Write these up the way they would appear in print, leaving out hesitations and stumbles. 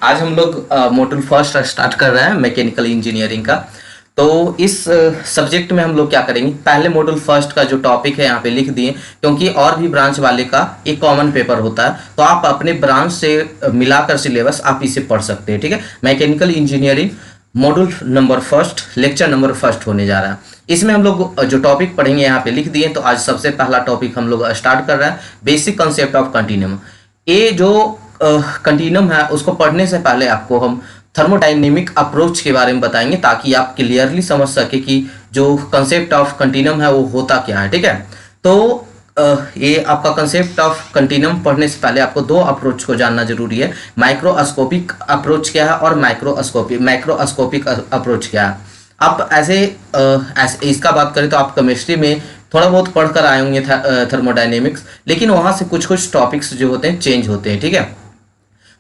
आज हम लोग मॉड्यूल फर्स्ट स्टार्ट कर रहे हैं मैकेनिकल इंजीनियरिंग का। तो इस सब्जेक्ट में हम लोग क्या करेंगे, पहले मॉड्यूल फर्स्ट का जो टॉपिक है यहाँ पे लिख दिए, क्योंकि और भी ब्रांच वाले का एक कॉमन पेपर होता है, तो आप अपने ब्रांच से मिलाकर सिलेबस आप इसे पढ़ सकते हैं। ठीक है, mechanical engineering module number first, lecture number first होने जा रहा है। इसमें हम लोग जो टॉपिक पढ़ेंगे यहाँ पे लिख दिए। तो आज सबसे पहला टॉपिक हम लोग स्टार्ट कर रहे हैं, बेसिक कंसेप्ट ऑफ कंटिन्यूम। ये जो कंटिन्यूम है उसको पढ़ने से पहले आपको हम थर्मोडायनेमिक अप्रोच के बारे में बताएंगे, ताकि आप क्लियरली समझ सके कि जो कंसेप्ट ऑफ कंटिन्यूम है वो होता क्या है। ठीक है, तो ये आपका कंसेप्ट ऑफ कंटिन्यूम पढ़ने से पहले आपको दो अप्रोच को जानना जरूरी है। माइक्रोस्कोपिक अप्रोच क्या है और मैक्रोस्कोपिक अप्रोच क्या है। आप ऐसे इसका बात करें तो आप केमिस्ट्री में थोड़ा बहुत पढ़कर आए होंगे थर्मोडायनेमिक्स, लेकिन वहाँ से कुछ कुछ टॉपिक्स जो होते हैं चेंज होते हैं। ठीक है,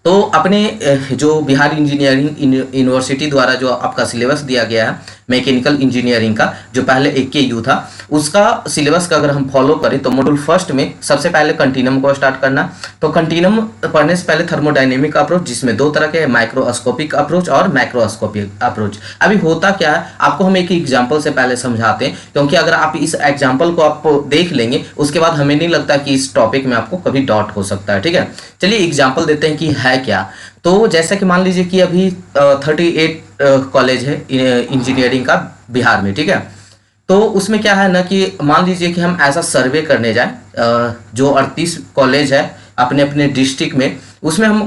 तो अपने जो बिहार इंजीनियरिंग यूनिवर्सिटी द्वारा जो आपका सिलेबस दिया गया है मैकेनिकल इंजीनियरिंग का, जो पहले AKU था, उसका सिलेबस का अगर हम फॉलो करें तो मॉड्यूल फर्स्ट में सबसे पहले कंटिन्यूम को स्टार्ट करना। तो कंटिन्यूम पढ़ने से पहले थर्मोडायनेमिक अप्रोच, जिसमें दो तरह के, माइक्रोस्कोपिक अप्रोच और मैक्रोस्कोपिक अप्रोच। अभी होता क्या है आपको हम एक एग्जाम्पल से पहले समझाते हैं, क्योंकि अगर आप इस एग्जाम्पल को आप देख लेंगे उसके बाद हमें नहीं लगता कि इस टॉपिक में आपको कभी डाउट हो सकता है। ठीक है, चलिए एग्जाम्पल देते हैं कि है क्या। तो जैसा कि मान लीजिए कि अभी 38 कॉलेज है इंजीनियरिंग का बिहार में। ठीक है, तो उसमें क्या है ना कि मान लीजिए कि हम ऐसा सर्वे करने जाएं, जो 38 कॉलेज है अपने अपने डिस्ट्रिक्ट में, उसमें हम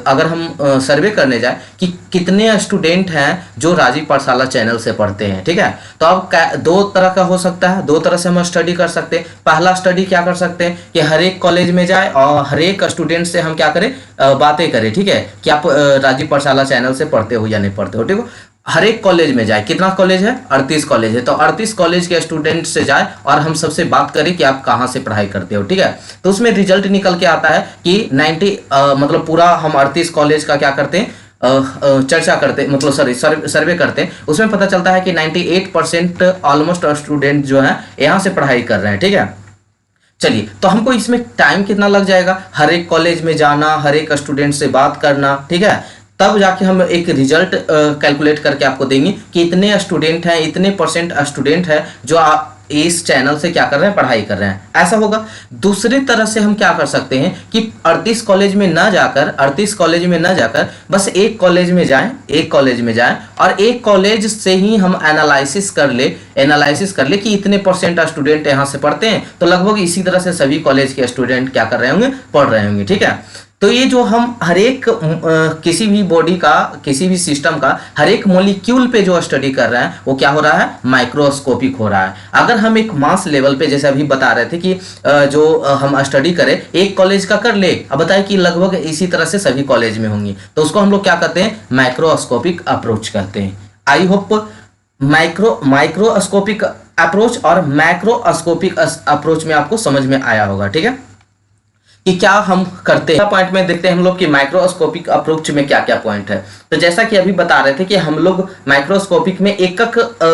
अगर हम सर्वे करने जाए कि कितने स्टूडेंट हैं जो राजीव पाठशाला चैनल से पढ़ते हैं। ठीक है, तो अब दो तरह का हो सकता है, दो तरह से हम स्टडी कर सकते हैं। पहला स्टडी क्या कर सकते हैं कि हर एक कॉलेज में जाए और हर एक स्टूडेंट से हम क्या करें, बातें करें। ठीक है, कि आप राजीव पाठशाला चैनल से पढ़ते हो या नहीं पढ़ते हो। ठीक है, हर एक कॉलेज में जाए। कितना कॉलेज है? 38 कॉलेज है। तो 38 कॉलेज के स्टूडेंट से जाए और हम सबसे बात करें कि आप कहाँ से पढ़ाई करते हो। ठीक है, तो उसमें रिजल्ट निकल के आता है कि 90 मतलब पूरा हम 38 कॉलेज का क्या करते हैं, चर्चा करते, मतलब सॉरी सर्वे करते हैं। उसमें पता चलता है कि 98% ऑलमोस्ट स्टूडेंट जो है यहाँ से पढ़ाई कर रहे हैं। ठीक है, चलिए, तो हमको इसमें टाइम कितना लग जाएगा, हर एक कॉलेज में जाना, हर एक स्टूडेंट से बात करना। ठीक है, तब जाके हम एक रिजल्ट कैलकुलेट करके आपको देंगे कि इतने स्टूडेंट हैं, इतने परसेंट स्टूडेंट हैं जो इस चैनल से क्या कर रहे हैं, पढ़ाई कर रहे हैं। ऐसा होगा। दूसरी तरह से हम क्या कर सकते हैं कि 38 कॉलेज में ना जाकर बस एक कॉलेज में जाएं और एक कॉलेज से ही हम एनालिसिस कर ले कि इतने परसेंट स्टूडेंट यहाँ से पढ़ते हैं, तो लगभग इसी तरह से सभी कॉलेज के स्टूडेंट क्या कर रहे होंगे, पढ़ रहे होंगे। ठीक है, तो ये जो हम हर एक किसी भी बॉडी का, किसी भी सिस्टम का हर एक मॉलिक्यूल पे जो स्टडी कर रहे हैं वो क्या हो रहा है, माइक्रोस्कोपिक हो रहा है। अगर हम एक मास लेवल पे, जैसे अभी बता रहे थे कि जो हम स्टडी करें एक कॉलेज का कर ले, अब बताए कि लगभग इसी तरह से सभी कॉलेज में होंगी, तो उसको हम लोग क्या कहते हैं, माइक्रोस्कोपिक अप्रोच कहते हैं। आई होप माइक्रोस्कोपिक अप्रोच और मैक्रोस्कोपिक अप्रोच में आपको समझ में आया होगा। ठीक है, कि क्या हम करते हैं। पॉइंट में देखते हैं हम लोग कि माइक्रोस्कोपिक अप्रोच में क्या क्या पॉइंट है। तो जैसा कि अभी बता रहे थे कि हम लोग माइक्रोस्कोपिक में एक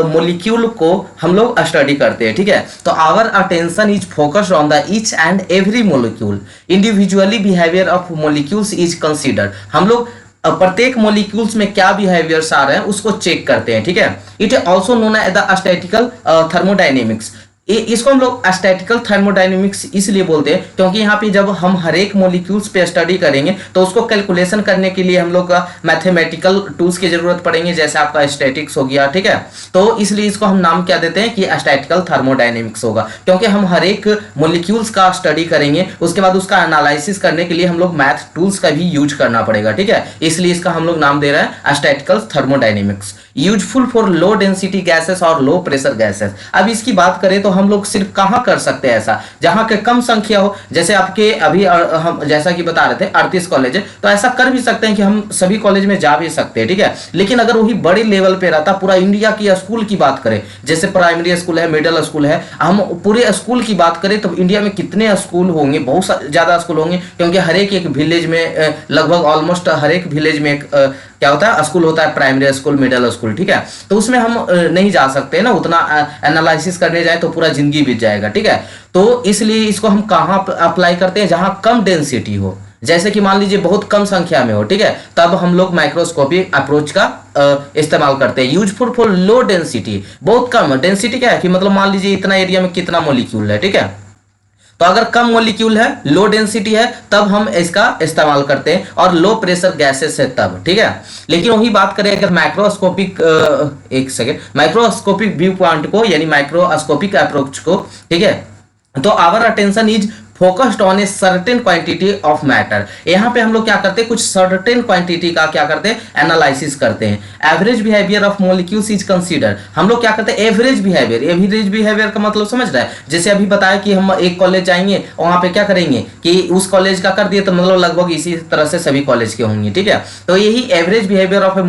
मॉलिक्यूल को हम लोग स्टडी करते हैं। ठीक है, तो our attention is focused on the each and every molecule, individually behaviour of molecules is considered. हम लोग प्रत्येक मॉलिक्यूल्स में क्या बिहेवियर्स आ रहे हैं उसको चेक करते हैं। ठीक है, it is also known as the statistical thermodynamics. इसको हम लोग स्टैटिकल थर्मोडायनेमिक्स इसलिए बोलते हैं क्योंकि यहाँ पे जब हम हर एक मॉलिक्यूल्स पे स्टडी करेंगे तो उसको कैलकुलेशन करने के लिए हम लोग का मैथमेटिकल टूल्स की जरूरत पड़ेंगे, जैसे आपका स्टैटिक्स हो गया। ठीक है, तो इसलिए इसको हम नाम क्या देते हैं कि स्टैटिकल थर्मोडायनेमिक्स होगा, क्योंकि हम हर एक मॉलिक्यूल्स का स्टडी करेंगे, उसके बाद उसका एनालिसिस करने के लिए हम लोग मैथ टूल्स का भी यूज करना पड़ेगा। ठीक है, इसलिए इसका हम लोग नाम दे रहे हैं statistical thermodynamics, useful for low density gases और लो प्रेशर गैसेस। अब इसकी बात करें तो हम लोग सिर्फ कहां कर सकते हैं ऐसा, जहां के कम संख्या हो, जैसे आपके अभी हम जैसा कि बता रहे थे 38 कॉलेज है, तो ऐसा कर भी सकते हैं कि हम सभी कॉलेज में जा भी सकते हैं। ठीक है, लेकिन अगर वही बड़े लेवल पे रहता, पूरा इंडिया की स्कूल की बात करें, जैसे प्राइमरी स्कूल है, मिडिल स्कूल है, हम पूरे स्कूल की बात करें तो इंडिया में कितने स्कूल होंगे, बहुत ज्यादा स्कूल होंगे, क्योंकि हर एक विलेज में लगभग ऑलमोस्ट हर एक विलेज में क्या होता है, स्कूल होता है, प्राइमरी स्कूल, मिडिल स्कूल। ठीक है, तो उसमें हम नहीं जा सकते ना, उतना एनालिसिस करने जाए तो पूरा जिंदगी बीत जाएगा। ठीक है, तो इसलिए इसको हम कहाँ अप्लाई करते हैं, जहां कम डेंसिटी हो, जैसे कि मान लीजिए बहुत कम संख्या में हो, ठीक है, तब हम लोग माइक्रोस्कोपिक अप्रोच का इस्तेमाल करते हैं। यूजफुल फॉर लो डेंसिटी, बहुत कम डेंसिटी क्या है कि मतलब मान लीजिए इतना एरिया में कितना मॉलिक्यूल है, ठीक है, तो अगर कम मॉलिक्यूल है, लो डेंसिटी है, तब हम इसका इस्तेमाल करते हैं, और लो प्रेशर गैसेस है तब, ठीक है। लेकिन वही बात करें अगर माइक्रोस्कोपिक एक सेकेंड, माइक्रोस्कोपिक व्यू पॉइंट को यानी माइक्रोस्कोपिक अप्रोच को, ठीक है, तो our attention is focused on a certain quantity of matter. यहाँ पे हम लोग क्या करते हैं, कुछ सर्टेन क्वांटिटी का क्या करते हैं, एनालिसिस करते हैं। Average behaviour of molecules is consider, हम लोग क्या करते हैं, एवरेज बिहेवियर। एवरेज बिहेवियर का मतलब समझ रहा है, जैसे अभी बताया कि हम एक कॉलेज जाएंगे, वहां पे क्या करेंगे कि उस कॉलेज का कर दिए तो मतलब लगभग इसी तरह से सभी कॉलेज के होंगे, ठीक है। तो यही average behaviour of A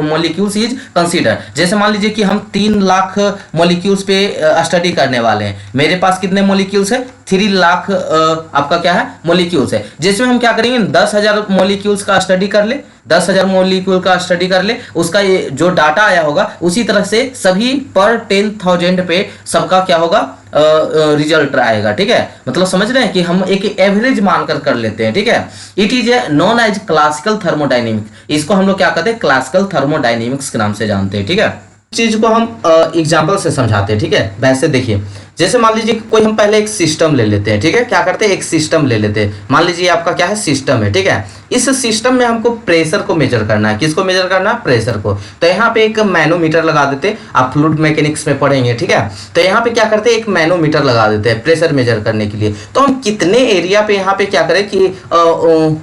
molecules is consider. जैसे मान लीजिए कि हम 3 लाख मॉलिक्यूल्स पे स्टडी करने वाले हैं, मेरे पास कितने मॉलिक्यूल्स है, 3 लाख आपका क्या है, मॉलिक्यूल्स है, जिसमें हम क्या करेंगे 10,000 मॉलिक्यूल्स का स्टडी कर ले, 10,000 मॉलिक्यूल का स्टडी कर ले, उसका ये जो डाटा आया होगा उसी तरह से सभी पर 10,000 पे सबका क्या होगा, रिजल्ट आएगा, ठीक है। मतलब समझ रहे हैं कि हम एक एवरेज मानकर कर लेते हैं, ठीक है। It is known as classical thermodynamics, इसको हम लोग क्या कहते हैं, क्लासिकल थर्मोडाइनेमिक्स के नाम से जानते हैं, ठीक है। चीज को हम एग्जांपल से समझाते हैं, ठीक है। वैसे देखिए, जैसे मान लीजिए कोई हम पहले एक सिस्टम ले लेते हैं, ठीक है, क्या करते हैं, एक सिस्टम ले लेते हैं। मान लीजिए आपका क्या है, सिस्टम है, ठीक है। इस सिस्टम में हमको प्रेशर को मेजर करना है, किसको मेजर करना है, प्रेशर को। तो यहाँ पे एक मैनोमीटर लगा देते हैं, आप फ्लूइड मैकेनिक्स में पढ़ेंगे, ठीक है। तो यहाँ पे क्या करते हैं, एक मैनोमीटर लगा देते हैं प्रेशर मेजर करने के लिए। तो हम कितने एरिया पे यहाँ पे क्या करें कि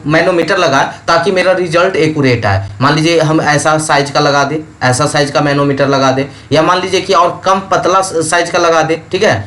मैनोमीटर लगाए ताकि मेरा रिजल्ट एक्यूरेट आए। मान लीजिए हम ऐसा साइज का लगा दे, ऐसा साइज का मैनोमीटर लगा दे, या मान लीजिए कि और कम पतला साइज का लगा दे, ठीक है,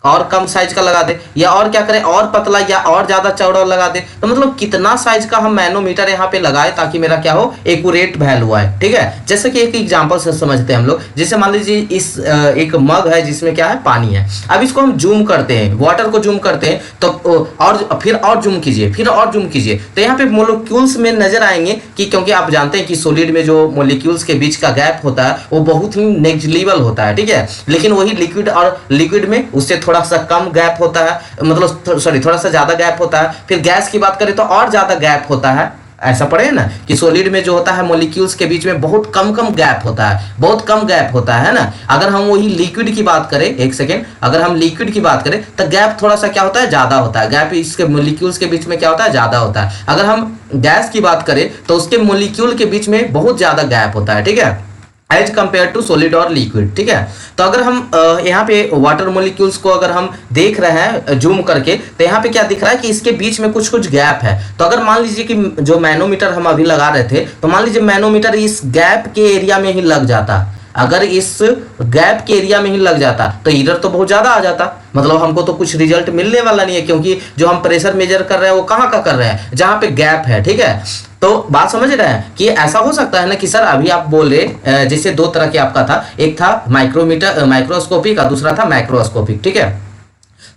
और कम साइज का लगा दे, या और क्या करें, और पतला या और ज्यादा चौड़ा लगा दे। तो मतलब कितना साइज का हम मैनोमीटर यहाँ पे लगाए ताकि मेरा क्या हो, एक्यूरेट वैल्यू आए, ठीक है। जैसे कि एक एग्जांपल से समझते हैं हम लोग। जैसे मान लीजिए इस एक मग है जिसमें क्या है, पानी है। अब इसको हम जूम करते हैं, वाटर को जूम करते हैं, तो और फिर और जूम कीजिए, फिर और जूम कीजिए, तो यहाँ पे मोलिक्यूल्स में नजर आएंगे कि, क्योंकि आप जानते हैं कि सॉलिड में जो मोलिक्यूल्स के बीच का गैप होता है वो बहुत ही नेग्लिजिबल होता है, ठीक है। लेकिन वही लिक्विड और लिक्विड में उससे थोड़ा सा कम गैप होता है, मतलब सॉरी थोड़ा सा ज्यादा गैप होता है। फिर गैस की बात करें तो और ज्यादा गैप होता है। ऐसा पढ़े ना कि सॉलिड में जो होता है मॉलिक्यूल्स के बीच में बहुत कम गैप होता है, बहुत कम गैप होता है ना। अगर हम वही लिक्विड की बात करें, एक सेकेंड, अगर हम लिक्विड की बात करें तो गैप थोड़ा सा क्या होता है, ज्यादा होता है। गैप इसके मॉलिक्यूल्स के बीच में क्या होता है, ज्यादा होता है। अगर हम गैस की बात करें तो उसके मॉलिक्यूल के बीच में बहुत ज्यादा गैप होता है, ठीक है, एज कंपेयर टू सॉलिड और लिक्विड, ठीक है। तो अगर हम यहाँ पे वाटर मॉलिक्यूल्स को अगर हम देख रहे हैं जूम करके, तो यहाँ पे क्या दिख रहा है कि इसके बीच में कुछ गैप है। तो अगर मान लीजिए कि जो मैनोमीटर हम अभी लगा रहे थे, तो मान लीजिए मैनोमीटर इस गैप के एरिया में ही लग जाता, अगर इस गैप के एरिया में ही लग जाता तो इधर तो बहुत ज्यादा आ जाता, मतलब हमको तो कुछ रिजल्ट मिलने वाला नहीं है, क्योंकि जो हम प्रेशर मेजर कर रहे हैं वो कहाँ का कर रहे हैं, जहां पे गैप है, ठीक है। तो बात समझ रहे हैं कि ऐसा हो सकता है ना कि सर अभी आप बोल रहे जैसे 2 तरह के आपका था, एक था माइक्रोस्कोपिक और दूसरा था मैक्रोस्कोपिक, ठीक है।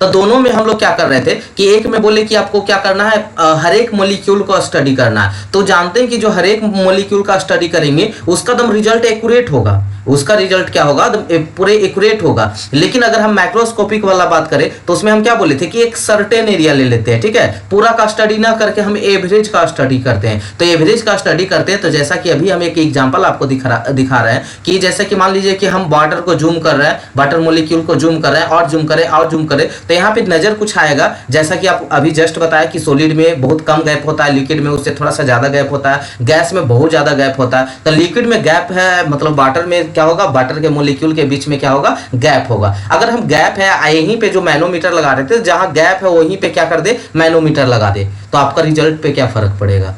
तो दोनों में हम लोग क्या कर रहे थे कि एक में बोले कि आपको क्या करना है, हर एक मॉलिक्यूल को स्टडी करना है। तो जानते हैं कि जो हर एक मॉलिक्यूल का स्टडी करेंगे उसका एकदम रिजल्ट एक्यूरेट होगा, उसका रिजल्ट क्या होगा, पूरे एक्यूरेट होगा। लेकिन अगर हम माइक्रोस्कोपिक वाला बात करें तो उसमें हम क्या बोले थे कि एक सर्टेन एरिया ले लेते हैं, ठीक है, पूरा का स्टडी ना करके हम एवरेज का स्टडी करते हैं। तो एवरेज का स्टडी करते हैं, तो जैसा कि अभी हम एक एग्जांपल आपको दिखा रहे हैं कि जैसे कि मान लीजिए कि हम वाटर को जूम कर रहे हैं, वाटर मॉलिक्यूल को जूम कर रहे हैं, और जूम करें और जूम करें, तो यहाँ पे नजर कुछ आएगा। जैसा कि आप अभी जस्ट बताया कि सॉलिड में बहुत कम गैप होता है, लिक्विड में उससे थोड़ा सा ज्यादा गैप होता है, गैस में बहुत ज्यादा गैप होता है। तो लिक्विड में गैप है, मतलब वाटर में क्या होगा, वाटर के मॉलिक्यूल के बीच में क्या होगा, गैप होगा। अगर हम गैप है यहीं पे जो मैनोमीटर लगा रहे थे, जहां गैप है वहीं पे क्या कर दे, मैनोमीटर लगा दे, तो आपका रिजल्ट पे क्या फर्क पड़ेगा।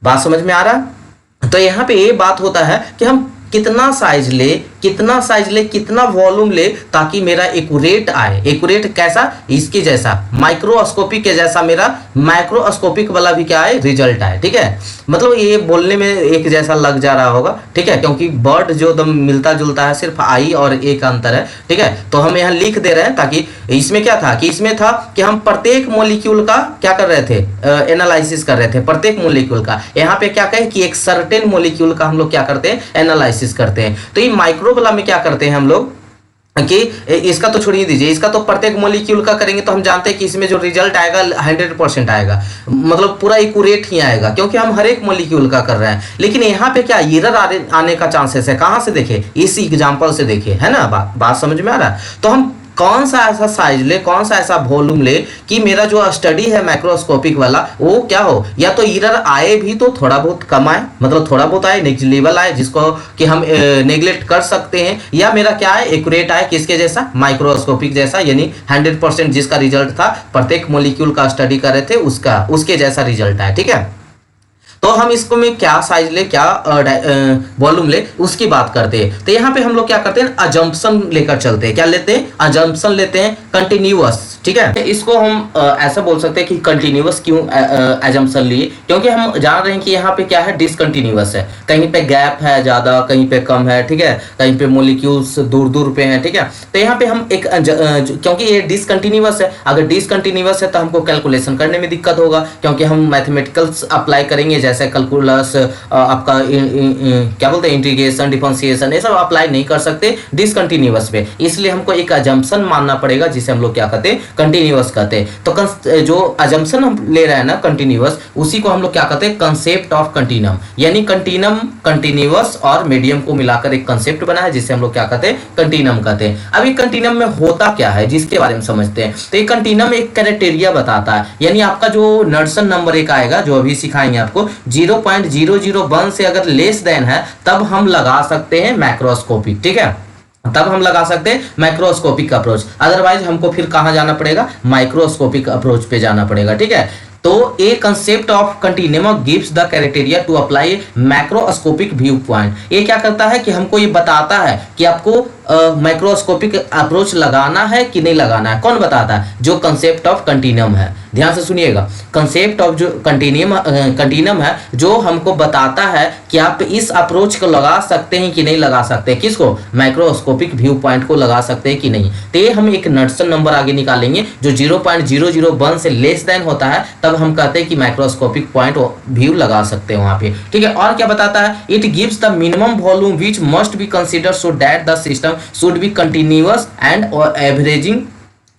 बात समझ में आ रहा है। तो यहाँ पे ये बात होता है कि हम कितना साइज ले, कितना वॉल्यूम ले ताकि मेरा एक्यूरेट आए। एक्यूरेट कैसा, इसके जैसा माइक्रोस्कोपिक के जैसा मेरा माइक्रोस्कोपिक वाला भी क्या आए, रिजल्ट आए, ठीक है। मतलब ये बोलने में एक जैसा लग जा रहा होगा, ठीक है, क्योंकि वर्ड जो दम मिलता जुलता है, सिर्फ आई और ए का अंतर है, ठीक है। तो हम यहाँ लिख दे रहे हैं ताकि इसमें क्या था कि इसमें था कि हम प्रत्येक मॉलिक्यूल का क्या कर रहे थे, एनालिसिस कर रहे थे प्रत्येक मॉलिक्यूल का। यहाँ पे क्या कहे कि एक सर्टेन मॉलिक्यूल का हम लोग क्या करते हैं, एनालिसिस करते हैं। तो ये माइक्रो वाला में क्या करते हैं हम लोग, कि इसका तो छोड़िए दीजिए, इसका तो प्रत्येक मॉलिक्यूल का करेंगे तो हम जानते हैं कि इसमें जो रिजल्ट आएगा 100% आएगा, मतलब पूरा एक्यूरेट ही आएगा, क्योंकि हम हर एक मॉलिक्यूल का कर रहे हैं। लेकिन यहाँ पे क्या एरर आने का चांसेस है, कहाँ से देखे, इस एग्जांपल से देखे, है ना, बात समझ में आ रहा है। तो हम कौन सा ऐसा साइज ले, कौन सा ऐसा वॉल्यूम ले कि मेरा जो स्टडी है मैक्रोस्कोपिक वाला वो क्या हो, या तो एरर आए भी तो थोड़ा बहुत कम आए, मतलब थोड़ा बहुत आए, नेग्लिजिबल आए, जिसको कि हम नेग्लेक्ट कर सकते हैं, या मेरा क्या है एक्यूरेट आए, किसके जैसा, माइक्रोस्कोपिक जैसा, यानी 100% जिसका रिजल्ट था प्रत्येक मॉलिक्यूल का स्टडी कर रहे थे उसका, उसके जैसा रिजल्ट आए। ठीक है, तो हम इसको में क्या साइज ले, क्या वॉल्यूम ले, उसकी बात करते हैं। तो यहाँ पे हम लोग क्या करते हैं, अजम्पशन लेकर चलते हैं। क्या लेते हैं, अजम्पशन लेते हैं, कंटिन्यूअस। ठीक है, इसको हम ऐसा बोल सकते हैं कि कंटिन्यूअस क्यों अजम्पशन लिए, क्योंकि हम जान रहे हैं कि यहाँ पे क्या है, डिसकंटिन्यूअस है, कहीं पे गैप है ज्यादा, कहीं पे कम है। ठीक है, कहीं पे मॉलिक्यूल्स दूर दूर पे हैं। ठीक है, तो यहाँ पे हम एक क्योंकि ये डिसकंटिन्यूअस है, अगर डिसकंटिन्यूअस है तो हमको कैलकुलेशन करने में दिक्कत होगा, क्योंकि हम मैथमेटिकल्स अप्लाई करेंगे, जैसे कैलकुलस, आपका क्या बोलते हैं, इंटीग्रेशन, डिफरेंशिएशन, ये सब अप्लाई नहीं कर सकते डिसकंटिन्यूअस पे, इसलिए हमको एक अजम्पशन मानना पड़ेगा, जिसे हम लोग क्या कहते हैं, कंटिन्यूअस कहते हैं। तो जो अजम्पशन हम ले रहे हैं ना कंटिन्यूअस, उसी को हम लोग क्या कहते हैं, कंसेप्ट ऑफ कंटिन्यूम, यानी कंटिन्यूम, कंटिन्यूअस और मीडियम को मिलाकर एक कंसेप्ट बना है, जिसे हम लोग क्या कहते हैं, कंटिन्यूम कहते हैं। अब ये कंटिन्यूम में होता क्या है, जिसके बारे में समझते हैं। तो ये कंटिन्यूम एक क्राइटेरिया बताता है, यानी आपका जो नॉड्सन नंबर एक आएगा, जो अभी सिखाएंगे आपको, 0.001 से अगर लेस देन है तब हम लगा सकते हैं मैक्रोस्कोपिक। ठीक है, तब हम लगा सकते हैं मैक्रोस्कोपिक अप्रोच, अदरवाइज हमको फिर कहां जाना पड़ेगा, माइक्रोस्कोपिक अप्रोच पे जाना पड़ेगा। ठीक है, तो a concept of continuum gives the criteria to apply macroscopic view point. ये क्या करता है कि हमको ये बताता है कि आपको माइक्रोस्कोपिक अप्रोच लगाना है कि नहीं लगाना है। कौन बताता है, जो कंसेप्ट ऑफ कंटिन्यूम है, ध्यान से सुनिएगा, कंसेप्ट ऑफ जो कंटिन्यूम है, जो हमको बताता है कि आप इस अप्रोच को लगा सकते हैं कि नहीं लगा सकते, किसको, माइक्रोस्कोपिक व्यू पॉइंट को लगा सकते हैं कि नहीं। तो ये हम एक नॉड्सन नंबर आगे निकालेंगे, जो 0.001 से लेस देन होता है, तब हम कहते हैं कि माइक्रोस्कोपिक पॉइंट व्यू लगा सकते हैं वहां पे। ठीक है, और क्या बताता है, it gives the minimum volume which must be considered so that the system should be continuous and or averaging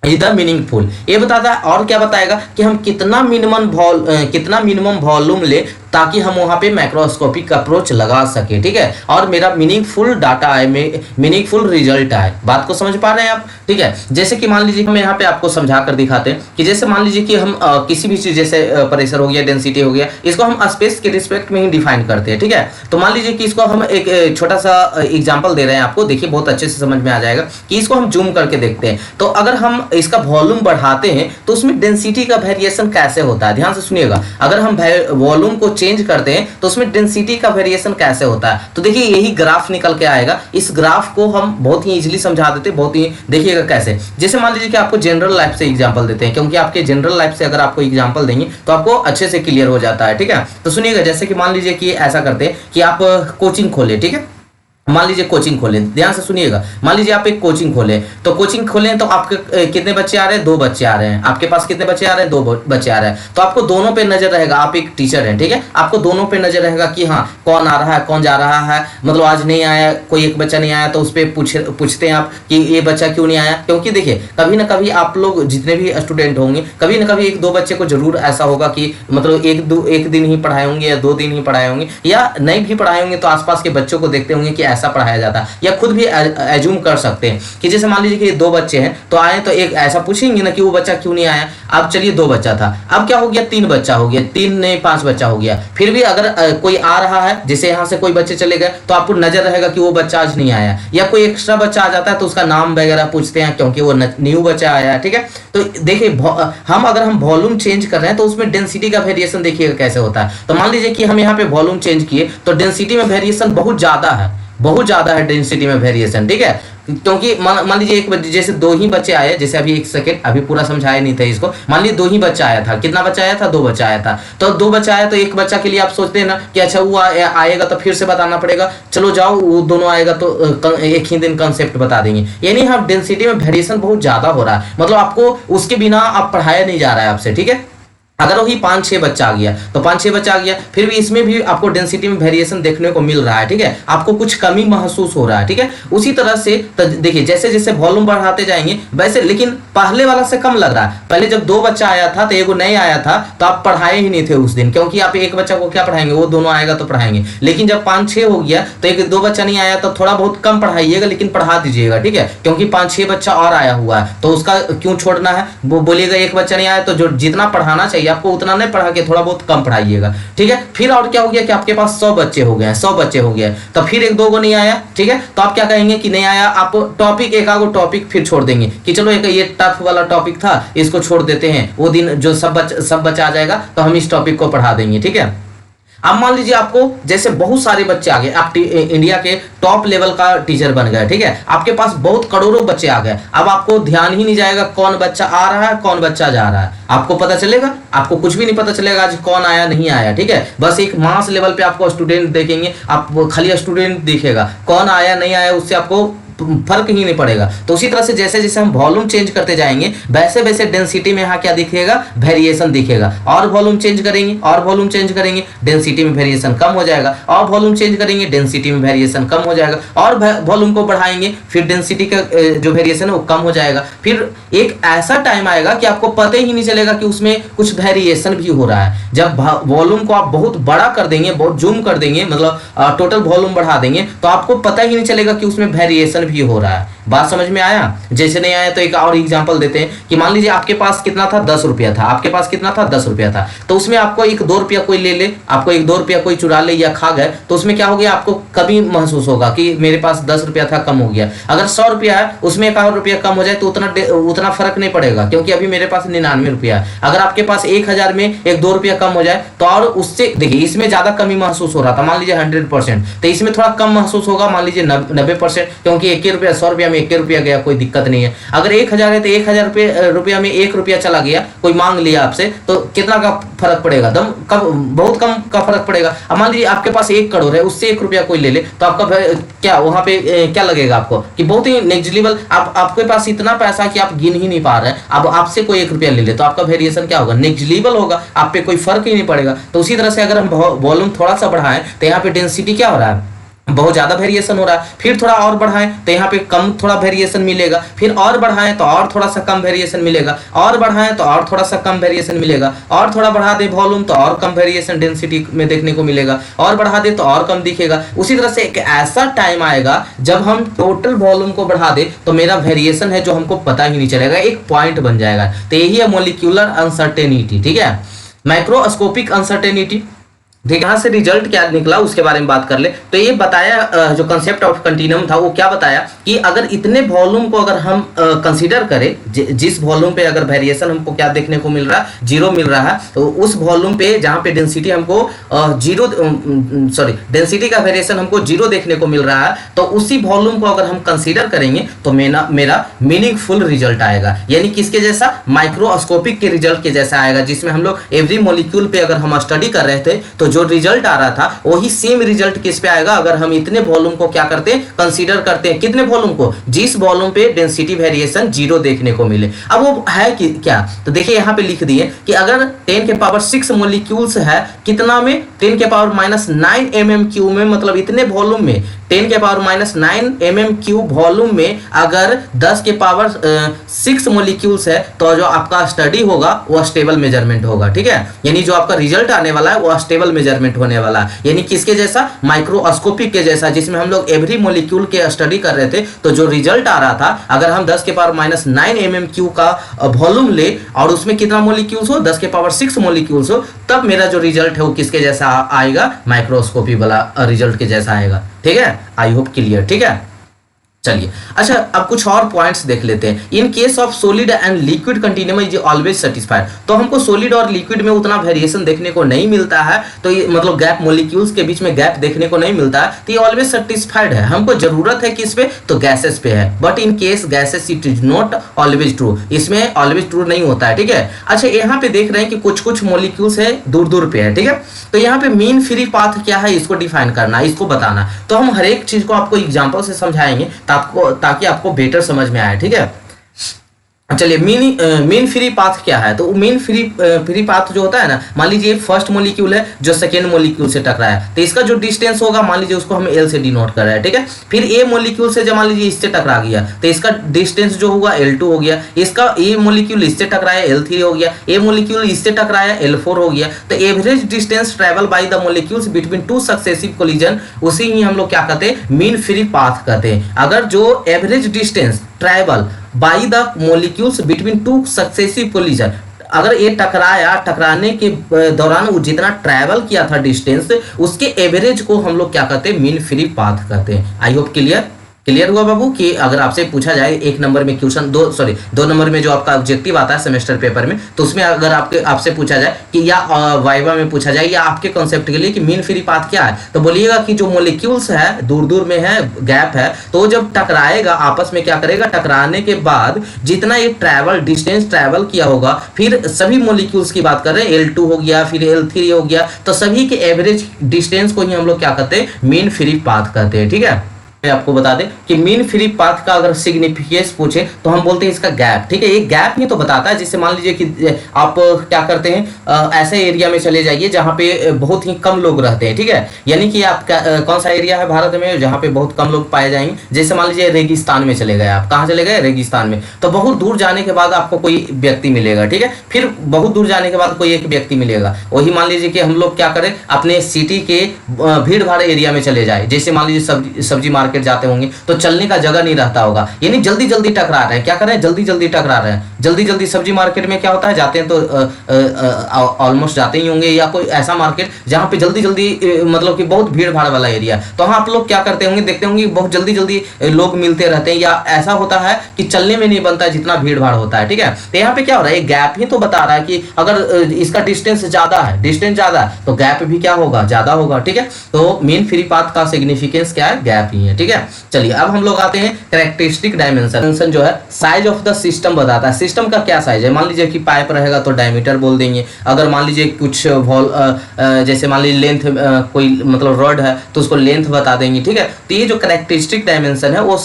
is the meaningful. ये बताता है, और क्या बताएगा कि हम कितना मिनिमम वॉल्यूम ले ताकि हम वहां पे मैक्रोस्कोपिक अप्रोच लगा सके। ठीक है, और मेरा मीनिंगफुल डाटा आए, मीनिंगफुल रिजल्ट आए। बात को समझ पा रहे हैं आप। ठीक है, जैसे कि मान लीजिए हम यहाँ पे आपको समझा कर दिखाते हैं कि जैसे मान लीजिए कि हम किसी भी चीज, जैसे प्रेशर हो गया, डेंसिटी हो गया, इसको हम स्पेस के रिस्पेक्ट में ही डिफाइन करते हैं। ठीक है, तो मान लीजिए कि इसको हम एक छोटा सा एग्जाम्पल दे रहे हैं आपको, देखिए बहुत अच्छे से समझ में आ जाएगा कि इसको हम जूम करके देखते हैं। तो अगर हम इसका वॉल्यूम बढ़ाते हैं तो उसमें डेंसिटी का वेरिएशन कैसे होता है, ध्यान से सुनिएगा। अगर हम वॉल्यूम को चेंज करते हैं तो उसमें डेंसिटी का वेरिएशन कैसे होता है, तो देखिए यही ग्राफ निकल के आएगा। इस ग्राफ को हम बहुत ही इजीली समझा देते हैं, बहुत ही, देखिएगा कैसे। जैसे मान लीजिए कि आपको जनरल लाइफ से एग्जांपल देते हैं, क्योंकि आपके जनरल लाइफ से अगर आपको एग्जांपल देंगे तो आपको अच्छे से क्लियर हो जाता है। ठीक है, तो सुनिएगा, जैसे कि मान लीजिए कि ऐसा करते हैं कि आप कोचिंग खोले। ठीक है, मान लीजिए कोचिंग खोलें, ध्यान से सुनिएगा, मान लीजिए आप एक कोचिंग खोलें, तो कोचिंग खोलें तो आपके कितने बच्चे आ रहे हैं, 2 बच्चे आ रहे हैं। आपके पास कितने बच्चे आ रहे हैं, 2 बच्चे आ रहे हैं। तो आपको दोनों पे नजर रहेगा, आप एक टीचर हैं। ठीक है, आपको दोनों पे नजर रहेगा कि हाँ कौन आ रहा है, कौन जा रहा है, मतलब आज नहीं आया, कोई एक बच्चा नहीं आया तो उस पर पूछते हैं आप कि ये बच्चा क्यों नहीं आया। क्योंकि देखिए कभी ना कभी आप लोग जितने भी स्टूडेंट होंगे, कभी ना कभी 1-2 बच्चे को जरूर ऐसा होगा कि मतलब एक दिन ही पढ़ाए होंगे या 2 दिन ही पढ़ाए होंगे, या नहीं भी पढ़ाए होंगे तो आसपास के बच्चों को देखते होंगे कि ऐसा पढ़ाया जाता है, या खुद भी एज्यूम कर सकते हैं कि जैसे मान लीजिए कि 2 बच्चे हैं तो आए, तो एक ऐसा पूछेंगे ना कि वो बच्चा क्यों नहीं आया। अब चलिए 2 बच्चा था, अब क्या हो गया, 3 बच्चा हो गया, 3 नहीं 5 बच्चा हो गया। फिर भी अगर कोई आ रहा है, जैसे यहाँ से कोई बच्चे चले गए तो आपको नजर रहेगा कि वो बच्चा आज नहीं आया, या कोई एक्स्ट्रा बच्चा आ जाता है तो उसका नाम वगैरह पूछते हैं क्योंकि वो न्यू बच्चा आया है। ठीक है, तो देखिए अगर हम वॉल्यूम चेंज कर रहे हैं तो उसमें डेंसिटी का वेरिएशन देखिएगा कैसे होता है। तो मान लीजिए कि हम यहाँ पे वॉल्यूम चेंज किए तो डेंसिटी में वेरिएशन बहुत ज्यादा है डेंसिटी में वेरिएशन। ठीक है, क्योंकि मान लीजिए एक जैसे 2 ही बच्चे आए, जैसे अभी एक सेकंड अभी पूरा समझाया नहीं था इसको, मान लीजिए 2 ही बच्चा आया था। कितना बच्चा आया था, 2 बच्चा आया था। तो 2 बच्चा आया तो एक बच्चा के लिए आप सोचते हैं ना कि अच्छा वो आएगा तो फिर से बताना पड़ेगा, चलो जाओ वो दोनों आएगा तो एक ही दिन कंसेप्ट बता देंगे। यानी हम डेंसिटी में वेरिएशन बहुत ज्यादा हो रहा है, मतलब आपको उसके बिना आप पढ़ाया नहीं जा रहा है आपसे। ठीक है, अगर वही 5-6 बच्चा आ गया तो 5-6 बच्चा आ गया, फिर भी इसमें भी आपको डेंसिटी में वेरिएशन देखने को मिल रहा है, ठीक है, आपको कुछ कमी महसूस हो रहा है, ठीक है। उसी तरह से देखिए जैसे जैसे वॉल्यूम बढ़ाते जाएंगे वैसे, लेकिन पहले वाला से कम लग रहा है। पहले जब 2 बच्चा आया था तो एगो नहीं आया था तो आप पढ़ाए ही नहीं थे उस दिन, क्योंकि आप एक बच्चा को क्या पढ़ाएंगे, वो दोनों आएगा तो पढ़ाएंगे। लेकिन जब 5-6 हो गया तो 1-2 बच्चा नहीं आया तो थोड़ा बहुत कम पढ़ाइएगा, लेकिन पढ़ा दीजिएगा, ठीक है, क्योंकि 5-6 बच्चा और आया हुआ है तो उसका क्यों छोड़ना है। वो बोलिएगा एक बच्चा नहीं आया तो जो जितना पढ़ाना चाहिए आपको उतना नहीं पढ़ा के थोड़ा बहुत कम पढ़ाइएगा, ठीक है। फिर और क्या हो गया कि आपके पास 100 बच्चे हो गए हैं, 100 बच्चे हो गए तो फिर 1-2 को नहीं आया, ठीक है, तो आप क्या कहेंगे कि नहीं आया, आप टॉपिक एक आगो टॉपिक फिर छोड़ देंगे कि चलो एक ये टफ वाला टॉपिक था इसको छोड़ देते हैं, वो दिन जो सब बच्चा आ जाएगा तो हम इस टॉपिक को पढ़ा देंगे, ठीक है। अब मान लीजिए आपको जैसे बहुत सारे बच्चे आ गए, आप इंडिया के टॉप लेवल का टीचर बन गए, ठीक है, आपके पास बहुत करोड़ों बच्चे आ गए। अब आपको ध्यान ही नहीं जाएगा कौन बच्चा आ रहा है कौन बच्चा जा रहा है, आपको पता चलेगा, आपको कुछ भी नहीं पता चलेगा आज कौन आया नहीं आया, ठीक है। बस एक मास लेवल पे आपको स्टूडेंट देखेंगे, आप खाली स्टूडेंट दिखेगा, कौन आया नहीं आया उससे आपको फर्क ही नहीं पड़ेगा। तो उसी तरह से जैसे जैसे हम वॉल्यूम चेंज करते जाएंगे वैसे वैसे डेंसिटी में यहाँ क्या दिखेगा, वेरिएशन दिखेगा। और वॉल्यूम चेंज करेंगे और वॉल्यूम चेंज करेंगे डेंसिटी में वेरिएशन कम हो जाएगा, और वॉल्यूम चेंज करेंगे डेंसिटी में वेरिएशन कम हो जाएगा, और वॉल्यूम को बढ़ाएंगे फिर डेंसिटी का जो वेरिएशन है वो कम हो जाएगा। फिर एक ऐसा टाइम आएगा कि आपको पता ही नहीं चलेगा कि उसमें कुछ वेरिएशन भी हो रहा है। जब वॉल्यूम को आप बहुत बड़ा कर देंगे, बहुत जूम कर देंगे, मतलब टोटल वॉल्यूम बढ़ा देंगे तो आपको पता ही नहीं चलेगा कि उसमें वेरिएशन भी हो रहा है। बात समझ में आया। जैसे नहीं आया तो एक और एग्जांपल देते हैं कि मान लीजिए आपके पास कितना था, 10 रुपया था, आपके पास कितना था, 10 रुपया था, तो उसमें आपको एक 2 रुपया कोई ले ले, आपको एक 2 रुपया कोई चुरा ले या खा गए तो उसमें क्या हो गया, आपको कभी महसूस होगा कि मेरे पास 10 रुपया था कम हो गया। अगर 100 रुपया है उसमें 1 रुपया कम हो जाए तो उतना फर्क नहीं पड़ेगा, क्योंकि अभी मेरे पास 99 रुपया है। अगर आपके पास 1000 में एक 2 रुपया कम हो जाए तो और उससे देखिए इसमें ज्यादा कमी महसूस हो रहा था, मान लीजिए 100%, तो इसमें थोड़ा कम महसूस होगा, मान लीजिए 90%, क्योंकि 1 रुपया 100 रुपया में 1 रुपया गया, कोई दिक्कत नहीं है। अगर 1000 है तो 1000 रुपया में 1 रुपया चला गया, कोई मांग लिया आपसे, तो कितना का फर्क पड़ेगा, बहुत कम का फर्क पड़ेगा। अब मान लीजिए आपके पास 1 करोड़ है, उससे 1 रुपया कोई ले ले तो आपका क्या वहां पे क्या लगेगा आपको कि बहुत ही नेग्लिजिबल, आपके पास इतना पैसा कि आप गिन ही नहीं पा रहे हैं। अब आपसे कोई 1 रुपया ले ले तो आपका वेरिएशन क्या होगा, नेग्लिजिबल होगा, आप पे कोई फर्क ही नहीं पड़ेगा। तो उसी तरह से अगर हम वॉल्यूम थोड़ा सा बढ़ाएं तो यहाँ पे डेंसिटी क्या हो रहा है, बहुत ज्यादा वेरिएशन हो रहा है। फिर थोड़ा और बढ़ाएं तो यहाँ पे कम थोड़ा वेरिएशन मिलेगा, फिर और बढ़ाएं तो और थोड़ा सा कम वेरिएशन मिलेगा, और बढ़ाएं तो और थोड़ा सा कम वेरिएशन मिलेगा, और थोड़ा बढ़ा दे वॉल्यूम तो और कम वेरिएशन डेंसिटी में देखने को मिलेगा, और बढ़ा दे तो और कम दिखेगा। उसी तरह से एक ऐसा टाइम आएगा जब हम टोटल वॉल्यूम को बढ़ा दे तो मेरा वेरिएशन है जो हमको पता ही नहीं चलेगा, एक पॉइंट बन जाएगा। तो यही है मॉलिक्यूलर अनसर्टेनिटी, ठीक है, माइक्रोस्कोपिक अनसर्टेनिटी। ठीक, यहाँ से रिजल्ट क्या निकला उसके बारे में बात कर ले। तो ये बताया जो कंसेप्ट ऑफ कंटिन्यूम था वो क्या बताया कि अगर इतने वॉल्यूम को अगर हम कंसीडर करें, जिस वॉल्यूम पे अगर वेरिएशन हमको क्या देखने को मिल रहा है, 0 मिल रहा है, तो उस वॉल्यूम पे जहाँ पे डेंसिटी हमको डेंसिटी का वेरिएशन हमको 0 देखने को मिल रहा है, तो उसी वॉल्यूम को अगर हम कंसीडर करेंगे तो मेरा मीनिंगफुल रिजल्ट आएगा। यानी किसके जैसा, माइक्रोस्कोपिक के रिजल्ट के जैसा आएगा, जिसमें हम लोग एवरी मॉलिक्यूल पे अगर हम स्टडी कर रहे थे तो जो रिजल्ट आ रहा था वही सेम रिजल्ट किस पे आएगा, अगर हम इतने वॉल्यूम को क्या करते हैं, कंसीडर करते हैं। कितने वॉल्यूम को, जिस वॉल्यूम पे डेंसिटी वेरिएशन 0 देखने को मिले। अब वो है कि क्या, तो देखिए यहाँ पे लिख दिए कि अगर 10 के पावर 6 मॉलिक्यूल्स है, कितना में, 10 के पावर -9 mm³ में, मतलब इतने वॉल्यूम में 10 के पावर -9 mm³ वॉल्यूम में अगर 10 के पावर 6 मॉलिक्यूल्स है तो जो आपका स्टडी होगा वो स्टेबल मेजरमेंट होगा। ठीक है, यानी जो आपका रिजल्ट आने वाला है वो स्टेबल मेजरमेंट होने वाला है, यानी किसके जैसा, माइक्रोस्कोपिक के जैसा, जिसमें हम लोग एवरी मॉलिक्यूल के स्टडी कर रहे थे। तो जो रिजल्ट आ रहा था, अगर हम 10 के पावर -9 mm³ का वॉल्यूम ले और उसमें कितना मॉलिक्यूल्स हो, 10 के पावर 6 मॉलिक्यूल्स हो, तब मेरा जो रिजल्ट है वो किसके जैसा आएगा, माइक्रोस्कोपी वाला रिजल्ट के जैसा आएगा। ठीक है, आई होप क्लियर। ठीक है, चलिए अच्छा अब कुछ और पॉइंट्स देख लेते हैं। In case of solid and liquid continuum is always satisfied. तो हमको सॉलिड और लिक्विड में उतना वेरिएशन देखने को नहीं मिलता है, तो ये मतलब गैप, मॉलिक्यूल्स के बीच में गैप देखने को नहीं मिलता है, तो ये ऑलवेज सेटिस्फाइड है। हमको जरूरत है किस पे, तो गैसेस पे है, but in case gases it is not always true, इसमें ऑलवेज ट्रू नहीं होता है। ठीक है, अच्छा यहाँ पे देख रहे हैं कि कुछ कुछ मॉलिक्यूल्स है दूर दूर पे है। ठीक है, तो यहाँ पे मीन फ्री पाथ क्या है, इसको डिफाइन करना, इसको बताना। तो हम हर एक चीज को आपको एग्जाम्पल से समझाएंगे ताकि आपको बेटर समझ में आए। ठीक है, चलिए मीन फ्री पाथ क्या है? तो मीन फ्री पाथ जो होता है ना, मान लीजिए फर्स्ट मॉलिक्यूल है जो सेकेंड मॉलिक्यूल से टकराया है, तो इसका जो डिस्टेंस होगा मान लीजिए उसको हम एल से डिनोट कर रहे हैं, ठीक है। फिर ए मॉलिक्यूल से जब मान लीजिए इससे टकरा गया तो इसका डिस्टेंस जो होगा L2 हो गया, इसका ए मॉलिक्यूल इससे टकराया L3 हो गया, ए मॉलिक्यूल इससे टकराया L4 हो गया। तो average distance travel by the molecules between two successive collision, उसी ही हम लोग क्या कहते हैं, मीन फ्री पाथ कहते हैं। अगर जो average distance travel by the molecules between two successive collision, अगर ये टकराने के दौरान वो जितना ट्रैवल किया था डिस्टेंस, उसके एवरेज को हम लोग क्या कहते हैं, मीन फ्री पाथ कहते हैं। आई होप क्लियर हुआ बाबू कि अगर आपसे पूछा जाए एक नंबर में क्वेश्चन, दो नंबर में जो आपका ऑब्जेक्टिव आता है सेमेस्टर पेपर में, तो उसमें अगर आपसे पूछा जाए कि या वाइवा में पूछा जाए या आपके कॉन्सेप्ट के लिए कि मीन फ्री पाथ क्या है, तो बोलिएगा कि जो मॉलिक्यूल्स है दूर दूर में है, गैप है, तो जब टकराएगा आपस में क्या करेगा, टकराने के बाद जितना ये डिस्टेंस ट्रैवल किया होगा, फिर सभी मॉलिक्यूल्स की बात कर रहे हैं, L2 हो गया फिर L3 हो गया, तो सभी के एवरेज डिस्टेंस को ही हम लोग क्या कहते हैं, मीन फ्री पाथ कहते हैं, ठीक है। मैं आपको बता दें कि मीन फ्री पाथ का अगर सिग्निफिकेंस पूछे तो हम बोलते हैं इसका गैप, ठीक है। ये गैप ही तो बताता है, जिससे मान लीजिए कि आप क्या करते हैं, ऐसे एरिया में चले जाइए जहां पे बहुत ही कम लोग रहते हैं, ठीक है। यानी कि आप कौन सा एरिया है भारत में जहां पे बहुत कम लोग पाए जाएंगे, जैसे मान लीजिए रेगिस्तान में चले गए, आप कहाँ चले गए, रेगिस्तान में, तो बहुत दूर जाने के बाद आपको कोई व्यक्ति मिलेगा, ठीक है। फिर बहुत दूर जाने के बाद कोई एक व्यक्ति मिलेगा, वही मान लीजिए कि हम लोग क्या करें, अपने सिटी के भीड़ भाड़ एरिया में चले जाए, जैसे मान लीजिए सब्जी मार्केट जाते होंगे तो चलने का जगह नहीं रहता होगा, यानी जल्दी जल्दी टकरा रहे हैं, क्या कर रहे हैं, जल्दी जल्दी टकरा रहे हैं, जल्दी जल्दी सब्जी मार्केट में क्या होता है, जाते हैं तो ऑलमोस्ट जाते ही होंगे, या कोई ऐसा मार्केट जहां पे जल्दी जल्दी मतलब कि बहुत भीड़ भाड़ वाला एरिया, तो वहां आप लोग क्या करते होंगे, देखते होंगे बहुत जल्दी जल्दी लोग मिलते रहते हैं, या ऐसा होता है कि चलने में नहीं बनता है जितना भीड़ भाड़ होता है, ठीक है। तो यहाँ पे क्या हो रहा है, गैप ही तो बता रहा है कि अगर इसका डिस्टेंस ज्यादा है तो गैप भी क्या होगा, ज्यादा होगा, ठीक है। तो मीन फ्री पाथ का सिग्निफिकेंस क्या है, गैप ही है, ठीक है। चलिए अब हम लोग आते हैं कैरेक्टरिस्टिक डायमेंशन, जो है साइज ऑफ द सिस्टम बताता है, सिस्टम का क्या साइज है। मान लीजिए कि पाइप रहेगा तो डायमीटर बोल देंगे, अगर मान लीजिए कुछ जैसे मान लीजिए लेंथ, कोई मतलब रॉड है तो उसको लेंथ बता देंगे, ठीक है। तो ये जो कैरेक्टरिस्टिक डायमेंशन है वो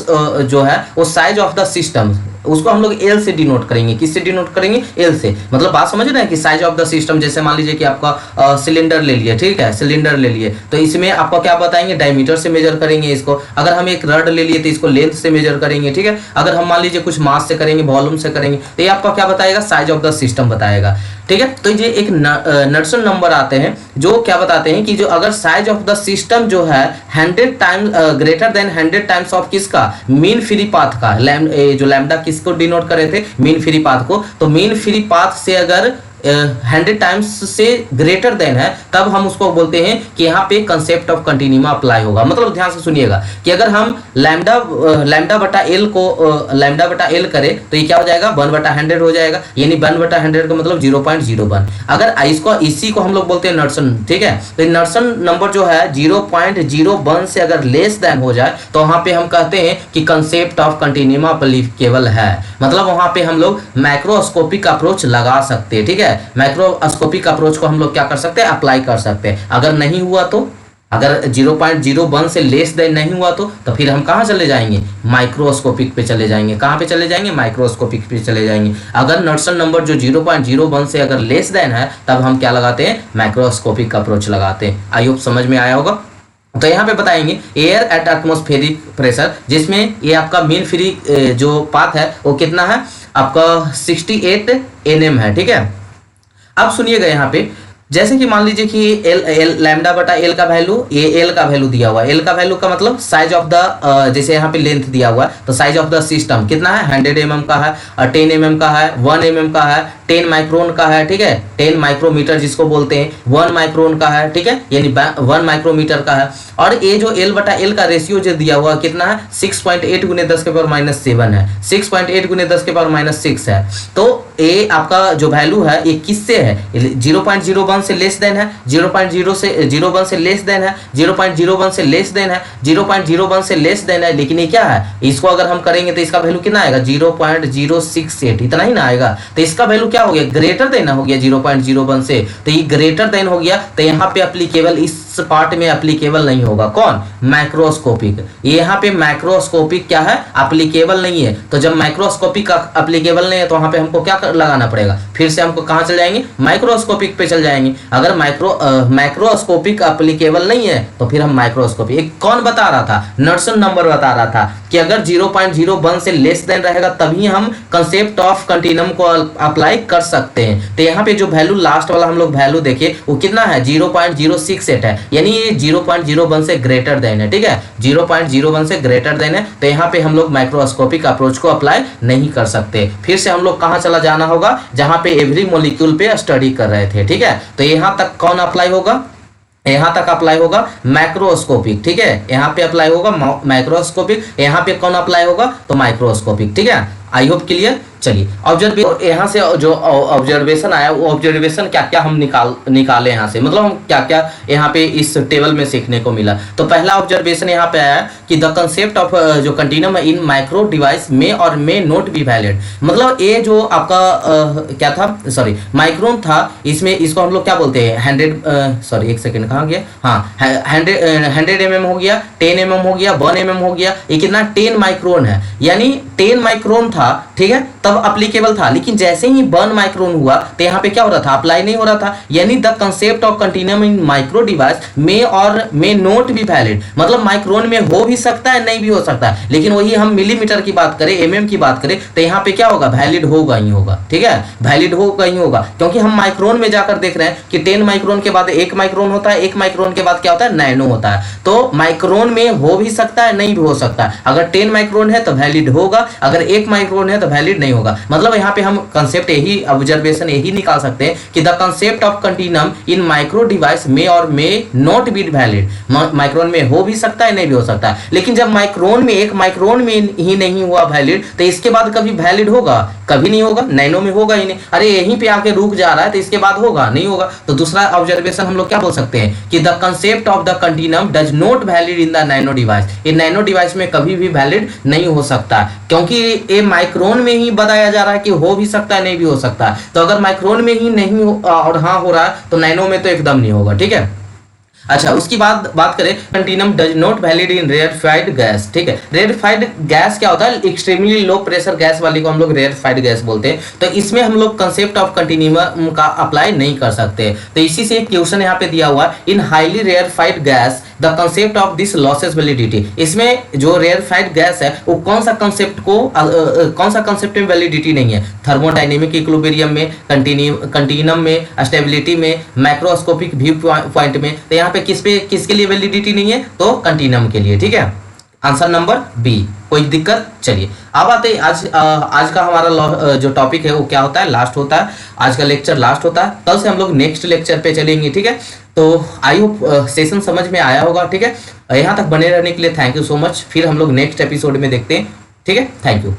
जो है वो साइज ऑफ द सिस्टम, उसको हम लोग एल से डिनोट करेंगे, किससे डिनोट करेंगे, एल से। मतलब बात समझ रहे हैं कि साइज ऑफ द सिस्टम, जैसे मान लीजिए कि आपका सिलेंडर ले लिए, ठीक है, सिलेंडर ले लिए, तो इसमें आपको क्या बताएंगे, डायमीटर से मेजर करेंगे इसको। अगर हम एक रड ले लिए तो इसको लेंथ से मेजर करेंगे, ठीक है। अगर हम मान लीजिए कुछ मास से करेंगे, वॉल्यूम से करेंगे, तो ये आपका क्या बताएगा, साइज ऑफ द सिस्टम बताएगा, ठीक है। तो ये एक नड्सन नंबर आते हैं जो क्या बताते हैं कि जो अगर साइज ऑफ द सिस्टम जो है 100 times greater than 100 times of किसका, मीन फ्री पाथ का, जो लैम्डा किसको डिनोट करे थे, मीन फ्री पाथ को, तो मीन फ्री पाथ से अगर 100 टाइम्स से ग्रेटर देन है तब हम उसको बोलते हैं कि यहाँ पे कंसेप्ट ऑफ कंटिन्यूमा अप्लाई होगा। मतलब ध्यान से सुनिएगा कि अगर हम लैम्डा बटा एल को लैम्डा बटा एल करें तो ये क्या हो जाएगा, 1/100 हो जाएगा, यानी 1/100 का मतलब 0.01। अगर इसी को हम लोग बोलते हैं नड्सन, ठीक है। तो नड्सन नंबर जो है 0.01 से अगर लेस देन हो जाए तो वहां पे हम कहते हैं कि कंसेप्ट ऑफ कंटिन्यूमा अप्लीकेबल है, मतलब वहां पे हम लोग माइक्रोस्कोपिक अप्रोच लगा सकते हैं, ठीक है। माइक्रोस्कोपिक अप्रोच को हम लोग क्या कर सकते हैं, अप्लाई कर सकते हैं। अगर नहीं हुआ तो, अगर 0.01 से लेस देन नहीं हुआ तो फिर हम कहाँ चले जाएंगे, माइक्रोस्कोपिक पे चले जाएंगे। कहाँ पे चले जाएंगे, माइक्रोस्कोपिक पे चले जाएंगे। अगर नड्सन नंबर जो 0.01 से अगर लेस देन है तब हम क्या लगाते हैं, माइक्रोस्कोपिक अप्रोच लगाते हैं। आई होप समझ में आया होगा। तो यहाँ पे बताएंगे एयर एट एटमॉस्फेरिक प्रेशर, जिसमें ये आपका मीन फ्री जो पाथ है वो कितना है, आपका 68 Nm है, ठीक है। अब सुनिएगा यहाँ पे, जैसे कि मान लीजिए कि एल लैम्डा बटा एल का वैल्यू, ये एल का वैल्यू दिया हुआ है, एल का वैल्यू का मतलब साइज ऑफ द, जैसे यहाँ पे लेंथ दिया हुआ है तो साइज ऑफ द सिस्टम कितना है, 100 mm का है, 10 mm का है, 1 mm का है, 10 माइक्रोन का है, ठीक है, 10 माइक्रोमीटर जिसको बोलते हैं, 1 माइक्रोन का है, ठीक है, यानी 1 माइक्रोमीटर का है। और ये जो एल बटा एल का रेशियो जो दिया हुआ कितना है, 6.8 × 10⁻⁷ है, 6.8 × 10⁻�6 है। तो ये आपका जो वैल्यू है ये किससे है, 0.01 से लेस देन है, 0.01 से लेस देन है, 0.01 से लेस देन है, 0.01 से लेस देन है, लेकिन ये क्या है, इसको अगर हम करेंगे तो इसका वैल्यू कितना आएगा, 0.068, इतना ही ना आएगा। तो इसका वैल्यू क्या हो गया, ग्रेटर देन हो गया 0.01 से, तो ये ग्रेटर देन हो गया। तो यहाँ पे एप्लीकेबल इस पार्ट में एप्लीकेबल नहीं होगा। कौन? माइक्रोस्कोपिक। यहाँ पे माइक्रोस्कोपिक क्या है? एप्लीकेबल नहीं है। तो जब माइक्रोस्कोपिक एप्लीकेबल नहीं है तो वहां पे हमको क्या लगाना पड़ेगा? फिर से हमको कहां चल जाएंगे? माइक्रोस्कोपिक पे चल जाएंगे। अगर माइक्रोस्कोपिक एप्लीकेबल नहीं है तो फिर हम माइक्रोस्कोपिक। एक कौन बता रहा था? नॉर्सन नंबर बता रहा था कि अगर 0.01 से लेस देन रहेगा तभी हम कंसेप्ट ऑफ कंटिन्यूम को अप्लाई कर सकते हैं। तो यहाँ पे जो वैल्यू लास्ट वाला हम लोग वैल्यू देखिए वो कितना है? 0.068 है, यानी ये 0.01 से ग्रेटर देन है। ठीक है, 0.01 से ग्रेटर देन है। तो यहाँ पे हम लोग माइक्रोस्कोपिक अप्रोच को अप्लाई नहीं कर सकते। फिर से हम लोग कहाँ चला जाना होगा? जहां पे एवरी मॉलिक्यूल पे स्टडी कर रहे थे। ठीक है, तो यहाँ तक कौन अप्लाई होगा? यहाँ तक अप्लाई होगा मैक्रोस्कोपिक। ठीक है, यहाँ पे अप्लाई होगा माइक्रोस्कोपिक, यहाँ पे कौन अप्लाई होगा? तो माइक्रोस्कोपिक। ठीक है, आई होप क्लियर। चलिए ऑब्जर्व यहाँ से जो ऑब्जर्वेशन आया वो ऑब्जर्वेशन क्या क्या हम निकाले यहाँ से, मतलब हम क्या क्या यहाँ पे इस टेबल में सीखने को मिला। तो पहला ऑब्जर्वेशन यहाँ पे आया कि द कंसेप्ट ऑफ जो कंटिन्यूम इन माइक्रो डिवाइस में और मे नॉट बी वैलिड। मतलब ये जो आपका क्या था, सॉरी माइक्रोन था, इसमें इसको हम लोग क्या बोलते हैं? 100 सॉरी एक सेकेंड कहाँ गया? हाँ 100 mm हो गया, 10 mm हो गया, 1 mm हो गया। ये कितना? 10 माइक्रोन है, यानी 10 माइक्रोन था। ठीक है, तब अप्लीकेबल था, लेकिन जैसे ही 1 माइक्रोन हुआ तो यहाँ पे क्या हो रहा था? अप्लाई नहीं हो रहा था। यानी the concept of continuum in micro device may और मे नॉट बी वैलिड। मतलब माइक्रोन में हो भी सकता है, नहीं भी हो सकता है, लेकिन वही हम मिलीमीटर की बात करें, mm की बात करें तो यहाँ पे क्या होगा? वैलिड होगा ही होगा। ठीक है, वैलिड होगा ही होगा, क्योंकि हम माइक्रोन में जाकर देख रहे हैं कि 10 माइक्रोन के बाद 1 माइक्रोन होता है, 1 माइक्रोन के बाद क्या होता है? नैनो होता है। तो माइक्रोन में हो भी सकता है, नहीं भी हो सकता है। अगर 10 माइक्रोन है तो वैलिड होगा, अगर 1 माइक्रोन है तो वैलिड नहीं होगा। मतलब यहाँ पे हम कंसेप्ट यही ऑब्जर्वेशन यही निकाल सकते हैं कि the concept of continuum in micro device में और may not be valid. Micron में हो भी सकता है, नहीं भी हो सकता है, लेकिन जब माइक्रोन में 1 माइक्रोन में ही नहीं हुआ वैलिड तो इसके बाद कभी वैलिड होगा? कभी नहीं होगा। नैनो में होगा ही नहीं। अरे यहीं पे आके रुक जा रहा है तो इसके बाद होगा? नहीं होगा। तो दूसरा ऑब्जर्वेशन हम लोग क्या बोल सकते हैं कि the concept of the continuum does not valid in the nano device. ये नैनो डिवाइस में कभी भी वैलिड नहीं हो सकता, क्योंकि ये माइक्रोन में ही बताया जा रहा है कि हो भी सकता है, नहीं भी हो सकता है। तो अगर माइक्रोन में ही नहीं और हाँ हो रहा है तो नैनो में तो एकदम नहीं होगा। ठीक है, अच्छा उसकी बात करें, continuum does not valid in rarefied gas. ठीक है, रेयरफाइड गैस क्या होता है? एक्सट्रीमली लो प्रेशर गैस वाली को हम लोग रेयरफाइड गैस बोलते हैं। तो इसमें हम लोग कंसेप्ट ऑफ कंटिन्यूम का अप्लाई नहीं कर सकते। तो इसी से एक क्वेश्चन यहाँ पे दिया हुआ है, in highly rarefied gas the concept of this loses validity. इसमें जो रेयरफाइड गैस है वो कौन सा कंसेप्ट में वैलिडिटी नहीं है? थर्मोडायनेमिक इक्विलिब्रियम में, कंटिन्यूम में, स्टेबिलिटी में, माइक्रोस्कोपिक व्यू पॉइंट में। तो यहाँ पे किसके लिए वैलिडिटी नहीं है? तो कंटिन्यूम के लिए। ठीक है, आंसर नंबर बी। कोई दिक्कत? चलिए अब आते हैं आज का हमारा जो टॉपिक है वो क्या होता है? लास्ट होता है। आज का लेक्चर लास्ट होता है, कल से हम लोग नेक्स्ट लेक्चर पे चलेंगे। ठीक है, तो आई होप सेशन समझ में आया होगा। ठीक है, यहाँ तक बने रहने के लिए थैंक यू सो मच। फिर हम लोग नेक्स्ट एपिसोड में देखते हैं। ठीक है, थैंक यू।